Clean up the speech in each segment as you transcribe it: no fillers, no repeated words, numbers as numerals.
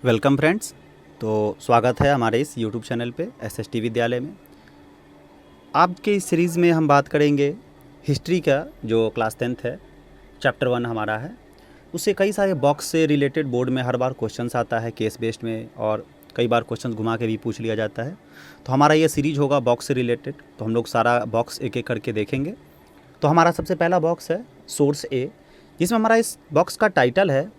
Welcome friends. तो स्वागत है हमारे इस यूट्यूब चैनल पे एसएसटी विद्यालय में। आपके इस सीरीज़ में हम बात करेंगे हिस्ट्री का, जो क्लास 10th है, चैप्टर 1 हमारा है। उससे कई सारे बॉक्स से रिलेटेड बोर्ड में हर बार क्वेश्चंस आता है केस बेस्ड में, और कई बार क्वेश्चंस घुमा के भी पूछ लिया जाता है। तो हमारा ये सीरीज होगा बॉक्स से रिलेटेड, तो हम लोग सारा बॉक्स एक एक करके देखेंगे। तो हमारा सबसे पहला बॉक्स है सोर्स ए, जिसमें हमारा इस बॉक्स का टाइटल है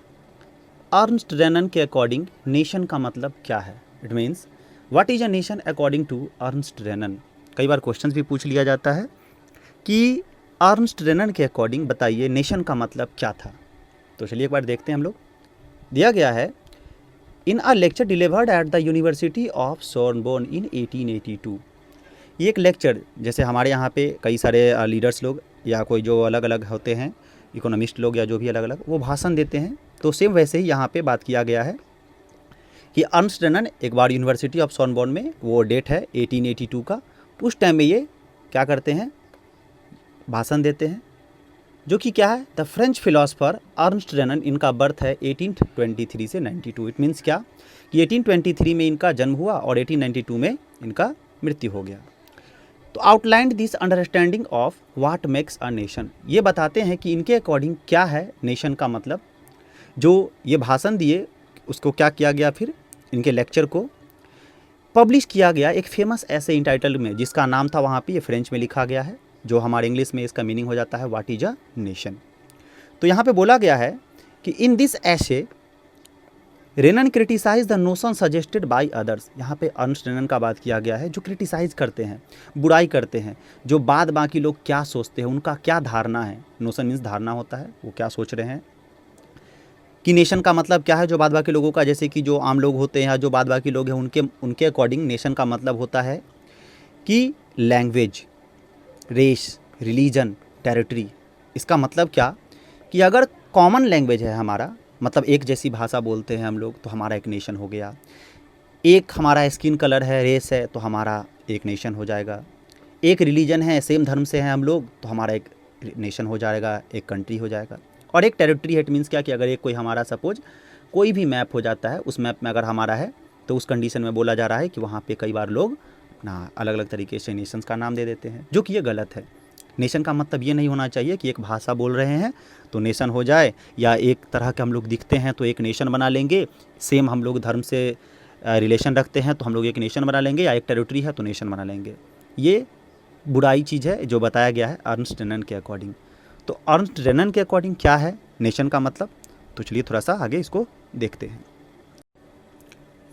अर्नस्ट रेनन के अकॉर्डिंग नेशन का मतलब क्या है। It means what is a nation according to Ernst Renan. कई बार क्वेश्चन भी पूछ लिया जाता है कि अर्नस्ट रेनन के अकॉर्डिंग बताइए नेशन का मतलब क्या था। तो चलिए एक बार देखते हैं हम लोग। दिया गया है in a lecture delivered at the university of Sorbonne in 1882। ये एक लेक्चर, जैसे हमारे यहाँ पे कई सारे लीडर्स लोग या कोई जो अलग अलग होते हैं, इकोनॉमिस्ट लोग या जो भी अलग अलग वो भाषण देते हैं, तो सेम वैसे ही यहाँ पे बात किया गया है कि अर्नस्ट रेनन एक बार यूनिवर्सिटी ऑफ सोर्नबोर्न में, वो डेट है 1882 का, उस टाइम में ये क्या करते हैं, भाषण देते हैं, जो कि क्या है, द फ्रेंच फिलोसफर अर्नस्ट रेनन। इनका बर्थ है 1823 से 92। इट मीन्स क्या कि 1823 में इनका जन्म हुआ और 1892 में इनका मृत्यु हो गया। तो outlined this understanding of what makes a nation. ये बताते हैं कि इनके अकॉर्डिंग क्या है नेशन का मतलब। जो ये भाषण दिए उसको क्या किया गया, फिर इनके लेक्चर को पब्लिश किया गया एक फेमस ऐसे इंटाइटल में, जिसका नाम था, वहाँ पे ये फ्रेंच में लिखा गया है, जो हमारे इंग्लिश में इसका मीनिंग हो जाता है व्हाट इज अ नेशन। तो यहाँ पे बोला गया है कि in this essay Renan criticise the notion suggested by others. यहाँ पे अर्नस्ट रेनन का बात किया गया है, जो क्रिटिसाइज करते हैं, बुराई करते हैं, जो बाद बाकी लोग क्या सोचते हैं, उनका क्या धारणा है। नोशन मीन्स धारणा होता है, वो क्या सोच रहे हैं कि नेशन का मतलब क्या है, जो बाद बाकी लोगों का, जैसे कि जो आम लोग होते हैं या जो बाद बाकी लोग हैं, उनके अकॉर्डिंग नेशन का मतलब होता है कि लैंग्वेज, रेस, रिलीजन, टेरिटरी। इसका मतलब क्या कि अगर कॉमन लैंग्वेज है हमारा, मतलब एक जैसी भाषा बोलते हैं हम लोग, तो हमारा एक नेशन हो गया। एक हमारा स्किन कलर है, रेस है, तो हमारा एक नेशन हो जाएगा। एक रिलीजन है, सेम धर्म से हैं हम लोग, तो हमारा एक नेशन हो जाएगा, एक कंट्री हो जाएगा। और एक टेरिटरी है, इट मीन्स क्या कि अगर एक कोई हमारा सपोज कोई भी मैप हो जाता है, उस मैप में अगर हमारा है, तो उस कंडीशन में बोला जा रहा है कि वहाँ पे कई बार लोग ना अलग अलग तरीके से नेशंस का नाम दे देते हैं, जो कि ये गलत है। नेशन का मतलब ये नहीं होना चाहिए कि एक भाषा बोल रहे हैं तो नेशन हो जाए, या एक तरह के हम लोग दिखते हैं तो एक नेशन बना लेंगे, सेम हम लोग धर्म से रिलेशन रखते हैं तो हम लोग एक नेशन बना लेंगे, या एक टेरिटरी है तो नेशन बना लेंगे। ये बुराई चीज़ है जो बताया गया है अर्नस्ट रेनन के अकॉर्डिंग। तो अर्नस्ट रेनन के अकॉर्डिंग क्या है नेशन का मतलब, तो चलिए थोड़ा सा आगे इसको देखते हैं।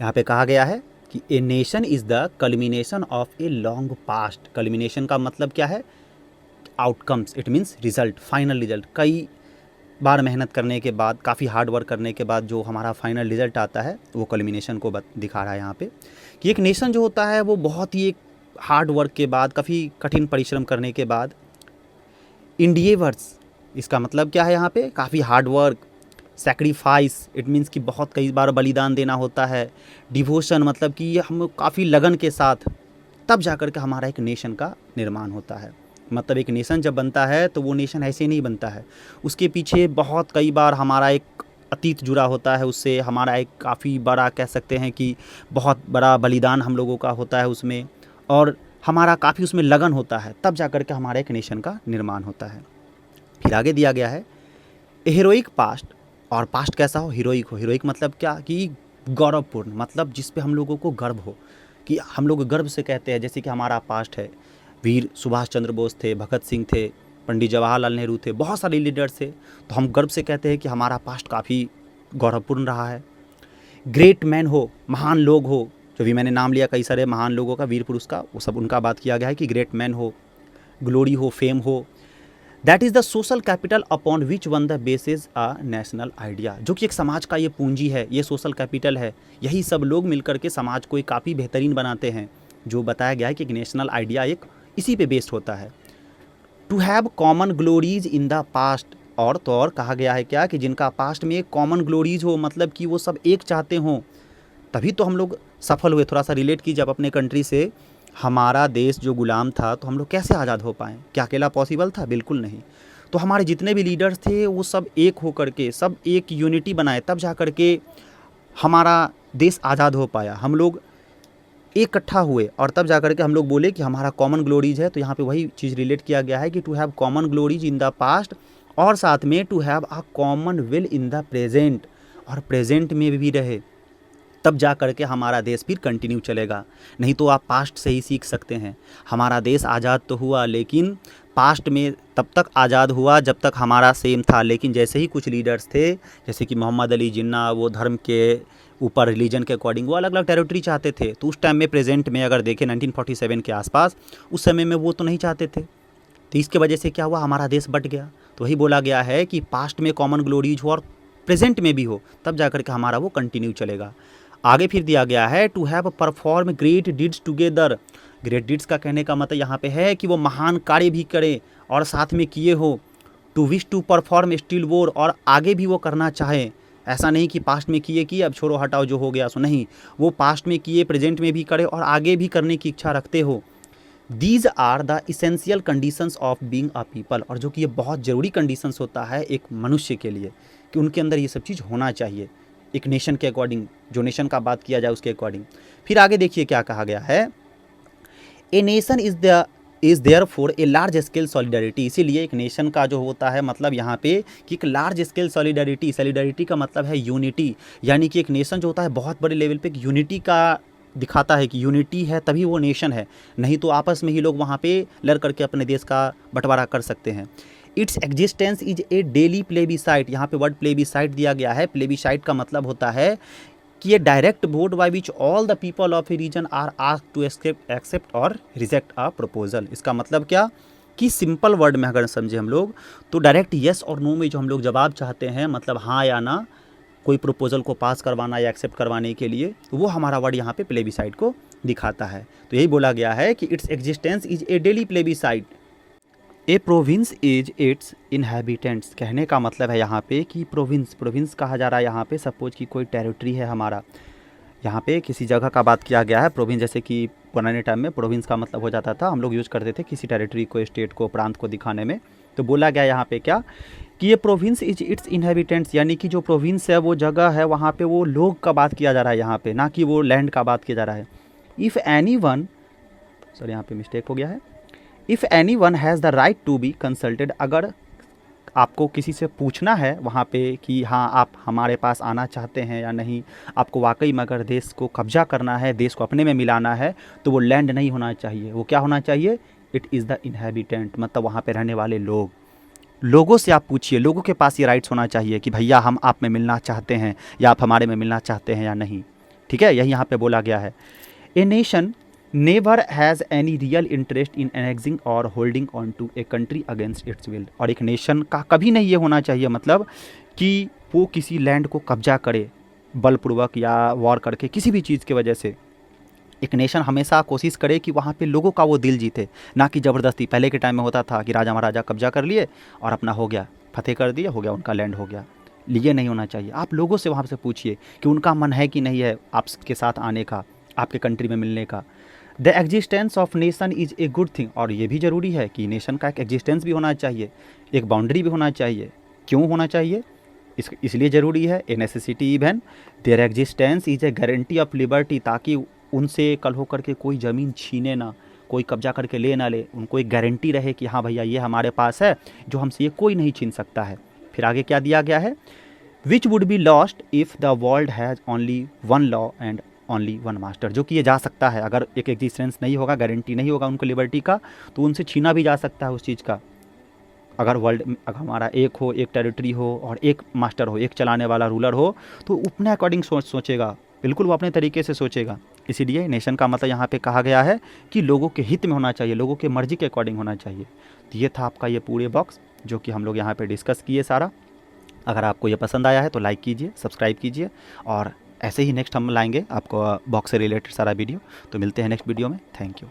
यहाँ पे कहा गया है कि ए nation is the culmination of a long past. Culmination का मतलब क्या है, outcomes, it means result, final result. कई बार मेहनत करने के बाद, काफ़ी हार्ड वर्क करने के बाद जो हमारा फाइनल रिजल्ट आता है, वो कल्मिनेशन को दिखा रहा है यहाँ पे कि एक नेशन जो होता है वो बहुत ही एक हार्ड वर्क के बाद, काफ़ी कठिन परिश्रम करने के बाद, इंडिएवर्स, इसका मतलब क्या है यहाँ पे, काफ़ी hard work, sacrifice, it means कि बहुत कई बार बलिदान देना होता है, डिवोशन, मतलब कि हम काफ़ी लगन के साथ, तब जाकर के हमारा एक नेशन का निर्माण होता है। मतलब एक नेशन जब बनता है तो वो नेशन ऐसे नहीं बनता है, उसके पीछे बहुत कई बार हमारा एक अतीत जुड़ा होता है, उससे हमारा एक काफ़ी बड़ा, कह सकते हैं कि बहुत बड़ा बलिदान हम लोगों का होता है उसमें, और हमारा काफ़ी उसमें लगन होता है, तब जाकर के हमारा एक नेशन का निर्माण होता है। फिर आगे दिया गया है हीरोइक पास्ट। और पास्ट कैसा हो, हीरोइक हो। हीरोइक मतलब क्या कि गौरवपूर्ण, मतलब जिस पे हम लोगों को गर्व हो, कि हम लोग गर्व से कहते हैं, जैसे कि हमारा पास्ट है, वीर सुभाष चंद्र बोस थे, भगत सिंह थे, पंडित जवाहरलाल नेहरू थे, बहुत सारे लीडर्स थे, तो हम गर्व से कहते हैं कि हमारा पास्ट काफ़ी गौरवपूर्ण रहा है। ग्रेट मैन हो, महान लोग हो, जो भी मैंने नाम लिया कई सारे महान लोगों का, वीर पुरुष का, वो सब उनका बात किया गया है कि ग्रेट मैन हो, ग्लोरी हो, फेम हो। That is the social capital upon which one the basis a national idea. जो कि एक समाज का ये पूंजी है, ये सोशल कैपिटल है, यही सब लोग मिलकर के समाज को एक काफ़ी बेहतरीन बनाते हैं। जो बताया गया है कि एक नेशनल आइडिया एक इसी पे बेस्ड होता है। To have common glories in the past. और तो और कहा गया है क्या कि जिनका पास्ट में एक कॉमन ग्लोरीज हो, मतलब कि वो सब एक चाहते हों, तभी तो हम लोग सफल हुए। थोड़ा सा रिलेट कीजिए आप अपने कंट्री से। हमारा देश जो गुलाम था, तो हम लोग कैसे आज़ाद हो पाएँ? क्या अकेला पॉसिबल था? बिल्कुल नहीं। तो हमारे जितने भी लीडर्स थे वो सब एक होकर के, सब एक यूनिटी बनाए, तब जा कर के हमारा देश आज़ाद हो पाया, हम लोग इकट्ठा हुए और तब जाकर के हम लोग बोले कि हमारा कॉमन ग्लोरीज है। तो यहाँ पे वही चीज़ रिलेट किया गया है कि to have common glories in the past, और साथ में to have a common will in the present, और प्रेजेंट में भी रहे, तब जा कर के हमारा देश फिर कंटिन्यू चलेगा। नहीं तो आप पास्ट से ही सीख सकते हैं। हमारा देश आज़ाद तो हुआ, लेकिन पास्ट में तब तक आज़ाद हुआ जब तक हमारा सेम था, लेकिन जैसे ही कुछ लीडर्स थे जैसे कि मोहम्मद अली जिन्ना, वो धर्म के ऊपर रिलीजन के अकॉर्डिंग वो अलग अलग टेरिटरी चाहते थे। तो उस टाइम में प्रेजेंट में अगर देखें 1947 के आसपास, उस समय में वो तो नहीं चाहते थे। तो इसके वजह से क्या हुआ, हमारा देश बट गया। तो वही बोला गया है कि पास्ट में कॉमन ग्लोरीज हो और प्रेजेंट में भी हो, तब जाकर के हमारा वो कंटिन्यू चलेगा। आगे फिर दिया गया है to have perform great deeds together. Great deeds का कहने का मतलब यहाँ पे है कि वो महान कार्य भी करे और साथ में किए हो। To wish to perform still more, और आगे भी वो करना चाहे। ऐसा नहीं कि पास्ट में किए अब छोड़ो हटाओ जो हो गया सो, नहीं, वो पास्ट में किए, प्रेजेंट में भी करे और आगे भी करने की इच्छा रखते हो। These are the essential conditions of being a people, और जो कि ये बहुत ज़रूरी कंडीशंस होता है एक मनुष्य के लिए कि उनके अंदर ये सब चीज़ होना चाहिए, एक नेशन के अकॉर्डिंग, जो नेशन का बात किया जाए उसके अकॉर्डिंग। फिर आगे देखिए क्या कहा गया है, a nation is therefore a large scale solidarity. इसीलिए एक नेशन का जो होता है मतलब यहाँ पे कि एक लार्ज स्केल सॉलिडरिटी का मतलब है यूनिटी, यानी कि एक नेशन जो होता है बहुत बड़े लेवल पे एक यूनिटी का दिखाता है कि यूनिटी है तभी वो नेशन है, नहीं तो आपस में ही लोग वहाँ पे लड़ करके अपने देश का बंटवारा कर सकते हैं। Its existence is a daily plebiscite, यहाँ पे वर्ड प्लेबिसाइट दिया गया है। प्लेबिसाइट का मतलब होता है कि ये direct vote by which all the people of a region are asked to accept और रिजेक्ट अ प्रपोजल। इसका मतलब क्या कि सिंपल वर्ड में अगर समझे हम लोग तो डायरेक्ट येस और नो में जो हम लोग जवाब चाहते हैं, मतलब हाँ या ना, कोई प्रपोजल को पास करवाना या एक्सेप्ट करवाने के लिए, तो वो हमारा वर्ड यहाँ पे प्लेबिसाइट को दिखाता है। तो यही बोला गया है कि its existence is a daily plebiscite, A province is it's inhabitants. कहने का मतलब है यहाँ पे कि प्रोविंस कहा जा रहा है यहाँ पे। सपोज कि कोई टेरिटरी है हमारा, यहाँ पे किसी जगह का बात किया गया है। प्रोविंस जैसे कि पुराने टाइम में प्रोविंस का मतलब हो जाता था, हम लोग यूज़ करते थे किसी टेरिटरी को, स्टेट को, प्रांत को दिखाने में। तो बोला गया यहाँ पे क्या कि ये प्रोविंस इज इट्स इनहेबिटेंट्स, यानी कि जो प्रोविंस है वो जगह है, वहाँ पे वो लोग का बात किया जा रहा है यहाँ पे, ना कि वो लैंड का बात किया जा रहा है। इफ़ एनी वन, सॉरी यहाँ पे मिस्टेक हो गया है, if anyone has the right to be consulted, अगर आपको किसी से पूछना है वहाँ पे कि हाँ आप हमारे पास आना चाहते हैं या नहीं, आपको वाकई में अगर देश को कब्जा करना है, देश को अपने में मिलाना है, तो वो लैंड नहीं होना चाहिए, वो क्या होना चाहिए, इट इज़ द इनहेबिटेंट, मतलब वहाँ पे रहने वाले लोगों से आप पूछिए, लोगों के पास ये राइट्स होना चाहिए कि भैया हम आप में मिलना चाहते हैं या आप हमारे में मिलना चाहते हैं या नहीं। ठीक है, यही यहाँ पे बोला गया है। A nation never has any real interest in annexing or holding on to a country against its will, और एक नेशन का कभी नहीं ये होना चाहिए मतलब कि वो किसी लैंड को कब्जा करे बलपूर्वक या वॉर करके, किसी भी चीज़ की वजह से। एक नेशन हमेशा कोशिश करे कि वहाँ पे लोगों का वो दिल जीते, ना कि ज़बरदस्ती। पहले के टाइम में होता था कि राजा महाराजा कब्जा कर लिए और अपना हो गया, फतेह कर दिया, हो गया, उनका लैंड हो गया। ये नहीं होना चाहिए। आप लोगों से वहाँ से पूछिए कि उनका मन है कि नहीं है आपके साथ आने का, आपके कंट्री में मिलने का। The existence of nation is a good thing, और ये भी ज़रूरी है कि नेशन का एक एग्जिस्टेंस भी होना चाहिए, एक बाउंड्री भी होना चाहिए। क्यों होना चाहिए, इसलिए ज़रूरी है। ए necessity even there existence is a guarantee of liberty, ताकि उनसे कल होकर के कोई ज़मीन छीने ना, कोई कब्जा करके ले ना ले, उनको एक गारंटी रहे कि हाँ भैया ये हमारे पास है, जो हमसे ये कोई नहीं छीन सकता है। फिर आगे क्या दिया गया है, which would be lost if the world has only one law and only one master, जो कि ये जा सकता है। अगर एक एग्जिस्टेंस नहीं होगा, गारंटी नहीं होगा उनको लिबर्टी का, तो उनसे छीना भी जा सकता है उस चीज़ का। अगर वर्ल्ड अगर हमारा एक हो, एक टेरिटरी हो और एक मास्टर हो, एक चलाने वाला रूलर हो, तो अपने अकॉर्डिंग सोचेगा, बिल्कुल वो अपने तरीके से सोचेगा। इसीलिए नेशन का मतलब यहाँ पे कहा गया है कि लोगों के हित में होना चाहिए, लोगों के मर्जी के अकॉर्डिंग होना चाहिए। तो ये था आपका ये पूरे बॉक्स जो कि हम लोग यहाँ पे डिस्कस किए सारा। अगर आपको ये पसंद आया है तो लाइक कीजिए, सब्सक्राइब कीजिए, और ऐसे ही नेक्स्ट हम लाएंगे आपको बॉक्स से रिलेटेड सारा वीडियो। तो मिलते हैं नेक्स्ट वीडियो में। Thank you.